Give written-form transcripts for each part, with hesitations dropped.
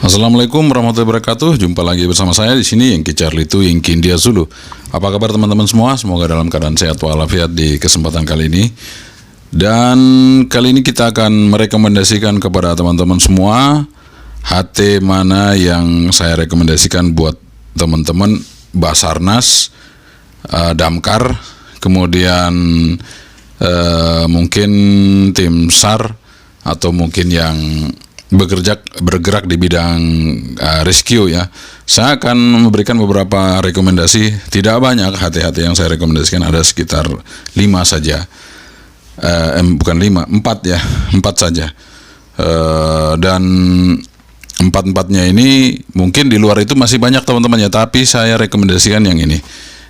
Assalamualaikum warahmatullahi wabarakatuh. Jumpa lagi bersama saya di sini Yengki Charlie Tu Yengki India Zulu. Apa kabar teman-teman semua? Semoga dalam keadaan sehat walafiat di kesempatan kali ini. Dan kali ini kita akan merekomendasikan kepada teman-teman semua HT mana yang saya rekomendasikan buat teman-teman Basarnas, Damkar, kemudian mungkin tim SAR atau mungkin yang bergerak di bidang rescue ya. Saya akan memberikan beberapa rekomendasi, tidak banyak HT-HT yang saya rekomendasikan, ada sekitar 5 saja. Bukan 5, 4 ya, 4 saja. Dan empat-empatnya ini mungkin di luar itu masih banyak teman-teman ya, tapi saya rekomendasikan yang ini.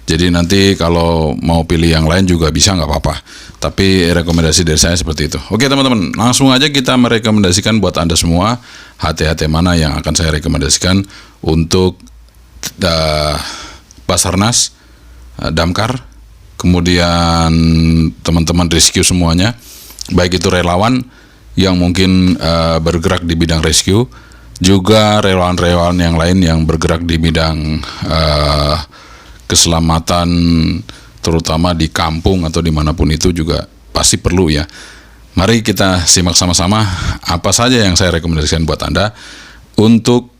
Jadi nanti kalau mau pilih yang lain juga bisa, nggak apa-apa. Tapi rekomendasi dari saya seperti itu. Oke teman-teman, langsung aja kita merekomendasikan buat Anda semua HT-HT mana yang akan saya rekomendasikan untuk Basarnas, Damkar, kemudian teman-teman rescue semuanya, baik itu relawan yang mungkin bergerak di bidang rescue, juga relawan-relawan yang lain yang bergerak di bidang keselamatan, terutama di kampung atau dimanapun itu juga pasti perlu ya. Mari kita simak sama-sama apa saja yang saya rekomendasikan buat Anda untuk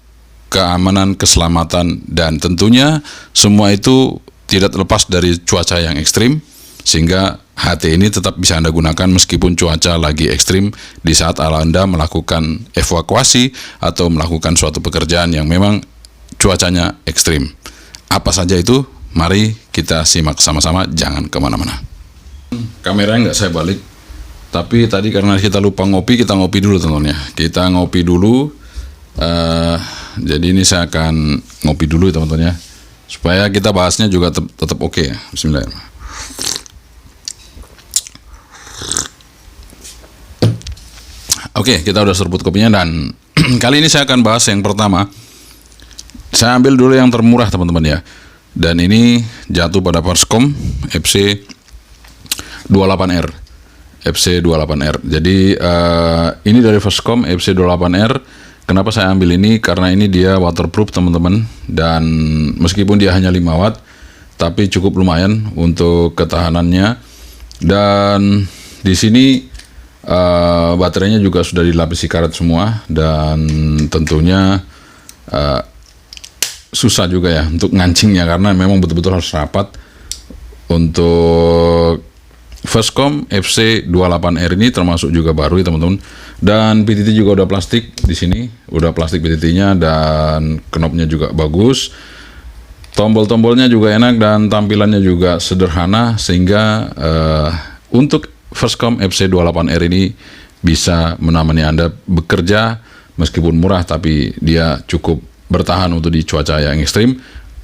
keamanan, keselamatan, dan tentunya semua itu tidak terlepas dari cuaca yang ekstrim, sehingga HT ini tetap bisa Anda gunakan meskipun cuaca lagi ekstrim di saat Anda melakukan evakuasi atau melakukan suatu pekerjaan yang memang cuacanya ekstrim. Apa saja itu? Mari kita simak sama-sama, jangan kemana-mana. Kameranya nggak saya balik, tapi tadi karena kita lupa ngopi, kita ngopi dulu teman-teman ya. Kita ngopi dulu, jadi ini saya akan ngopi dulu teman-teman ya, supaya kita bahasnya juga tetap oke ya. Bismillahirrahmanirrahim. Oke, kita udah seruput kopinya dan kali ini saya akan bahas yang pertama. Saya ambil dulu yang termurah teman-teman ya. Dan ini jatuh pada Perskom FC28R. FC28R. Jadi ini dari Perskom FC28R. Kenapa saya ambil ini? Karena ini dia waterproof teman-teman. Dan meskipun dia hanya 5 watt, tapi cukup lumayan untuk ketahanannya. Dan di sini baterainya juga sudah dilapisi karet semua. Dan tentunya susah juga ya untuk ngancingnya karena memang betul-betul harus rapat. Untuk Perskom FC28R ini termasuk juga baru ya teman-teman. Dan PTT juga udah plastik di sini, udah plastik PTT-nya dan knopnya juga bagus. Tombol-tombolnya juga enak dan tampilannya juga sederhana sehingga untuk Perskom FC28R ini bisa menemani Anda bekerja meskipun murah tapi dia cukup bertahan untuk di cuaca yang ekstrim,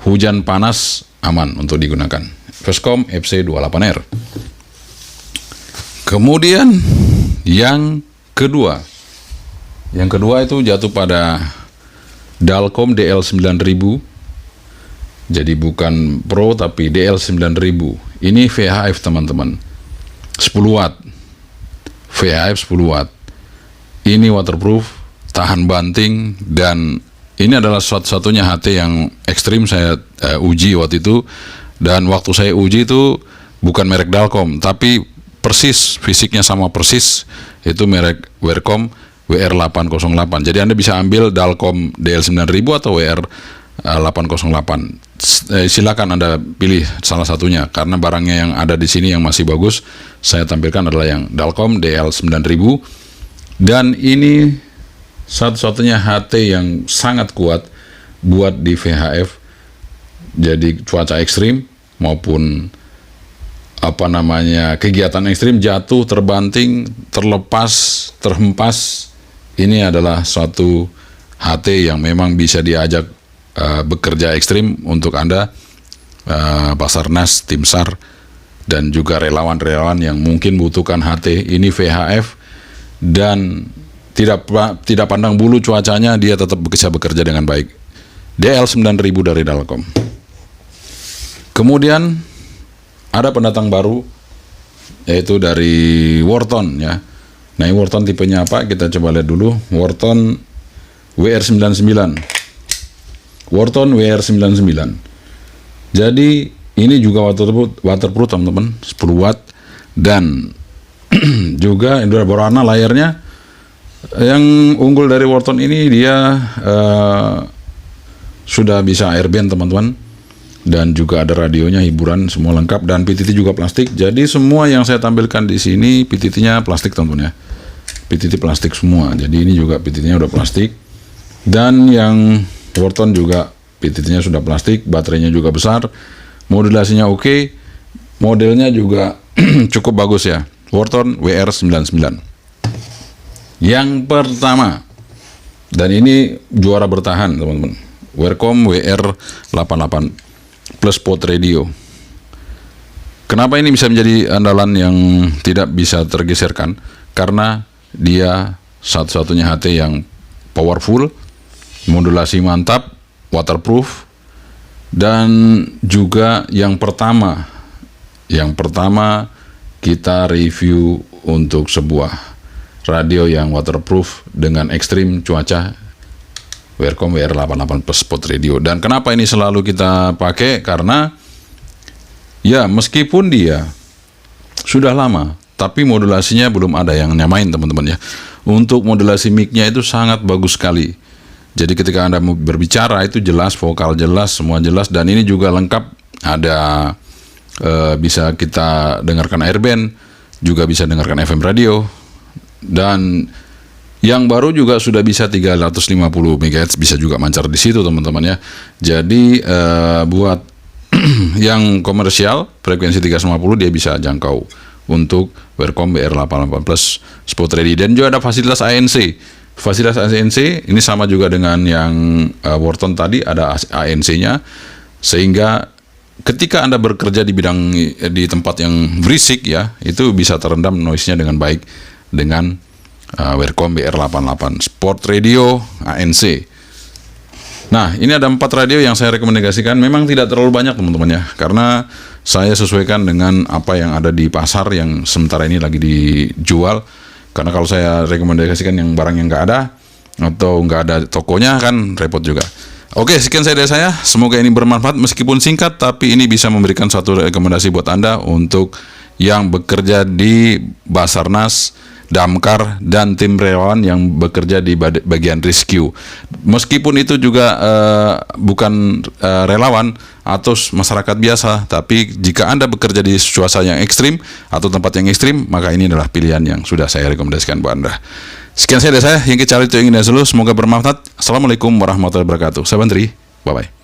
hujan panas aman untuk digunakan. Perskom FC28R. Kemudian yang kedua itu jatuh pada Dalkom DL9000. Jadi bukan Pro tapi DL9000. Ini VHF teman-teman. 10 watt. VHF 10 watt. Ini waterproof, tahan banting, dan ini adalah satu-satunya HT yang ekstrim saya uji waktu itu. Dan waktu saya uji itu bukan merek Dalkom, tapi persis, fisiknya sama persis, itu merek Werkom WR808. Jadi Anda bisa ambil Dalkom DL9000 atau WR808. Silakan Anda pilih salah satunya, karena barangnya yang ada di sini yang masih bagus, saya tampilkan adalah yang Dalkom DL9000. Dan ini satu-satunya HT yang sangat kuat buat di VHF. Jadi cuaca ekstrim maupun kegiatan ekstrim, jatuh, terbanting, terlepas, terhempas, ini adalah suatu HT yang memang bisa diajak bekerja ekstrim untuk Anda, Basarnas, tim SAR, dan juga relawan-relawan yang mungkin butuhkan HT. Ini VHF dan tidak pandang bulu cuacanya, dia tetap bisa bekerja dengan baik. DL9000 dari Dalkom. Kemudian ada pendatang baru, yaitu dari Worton ya. Nah, ini Worton tipenya apa? Kita coba lihat dulu. Worton WR99. Worton WR99. Jadi ini juga waterproof teman-teman, 10 watt, dan juga indera berwarna. Layarnya yang unggul dari Worton ini, dia sudah bisa airband teman-teman, dan juga ada radionya, hiburan, semua lengkap, dan PTT juga plastik. Jadi semua yang saya tampilkan di sini PTT-nya plastik teman-teman ya, PTT plastik semua. Jadi ini juga PTT-nya udah plastik, dan yang Worton juga PTT-nya sudah plastik, baterainya juga besar, modulasinya oke, modelnya juga cukup bagus ya, Worton WR99. Yang pertama, dan ini juara bertahan teman-teman, Wacom WR88 plus Sport Radio. Kenapa ini bisa menjadi andalan yang tidak bisa tergeserkan? Karena dia satu-satunya HT yang powerful, modulasi mantap, waterproof, dan juga yang pertama kita review untuk sebuah radio yang waterproof dengan ekstrim cuaca, Wacom WR88 plus Sport Radio. Dan kenapa ini selalu kita pakai? Karena ya meskipun dia sudah lama, tapi modulasinya belum ada yang nyamain teman-teman ya. Untuk modulasi mic-nya itu sangat bagus sekali. Jadi ketika Anda mau berbicara itu jelas, vokal jelas, semua jelas, dan ini juga lengkap, ada bisa kita dengarkan airband, juga bisa dengarkan FM radio, dan yang baru juga sudah bisa 350 MHz, bisa juga mancar di situ teman-teman ya. Jadi buat yang komersial frekuensi 350 dia bisa jangkau untuk Wacom WR88 plus Sport Radio, dan juga ada fasilitas ANC. Fasilitas ANC ini sama juga dengan yang Worton tadi, ada ANC-nya, sehingga ketika Anda bekerja di tempat yang berisik ya, itu bisa terendam noise-nya dengan baik dengan Wacom WR88 Sport Radio ANC. Nah, ini ada 4 radio yang saya rekomendasikan. Memang tidak terlalu banyak teman-teman ya, karena saya sesuaikan dengan apa yang ada di pasar yang sementara ini lagi dijual. Karena kalau saya rekomendasikan yang barang yang nggak ada atau nggak ada tokonya kan repot juga. Oke, sekian dari saya. Semoga ini bermanfaat meskipun singkat, tapi ini bisa memberikan suatu rekomendasi buat Anda untuk yang bekerja di Basarnas, Damkar, dan tim relawan yang bekerja di bagian rescue. Meskipun itu juga bukan relawan atau masyarakat biasa, tapi jika Anda bekerja di suasana yang ekstrim atau tempat yang ekstrim, maka ini adalah pilihan yang sudah saya rekomendasikan buat Anda. Sekian dari saya, yang Charlie ingin dulu. Semoga bermanfaat. Assalamualaikum warahmatullahi wabarakatuh. Saya Bantri, bye-bye.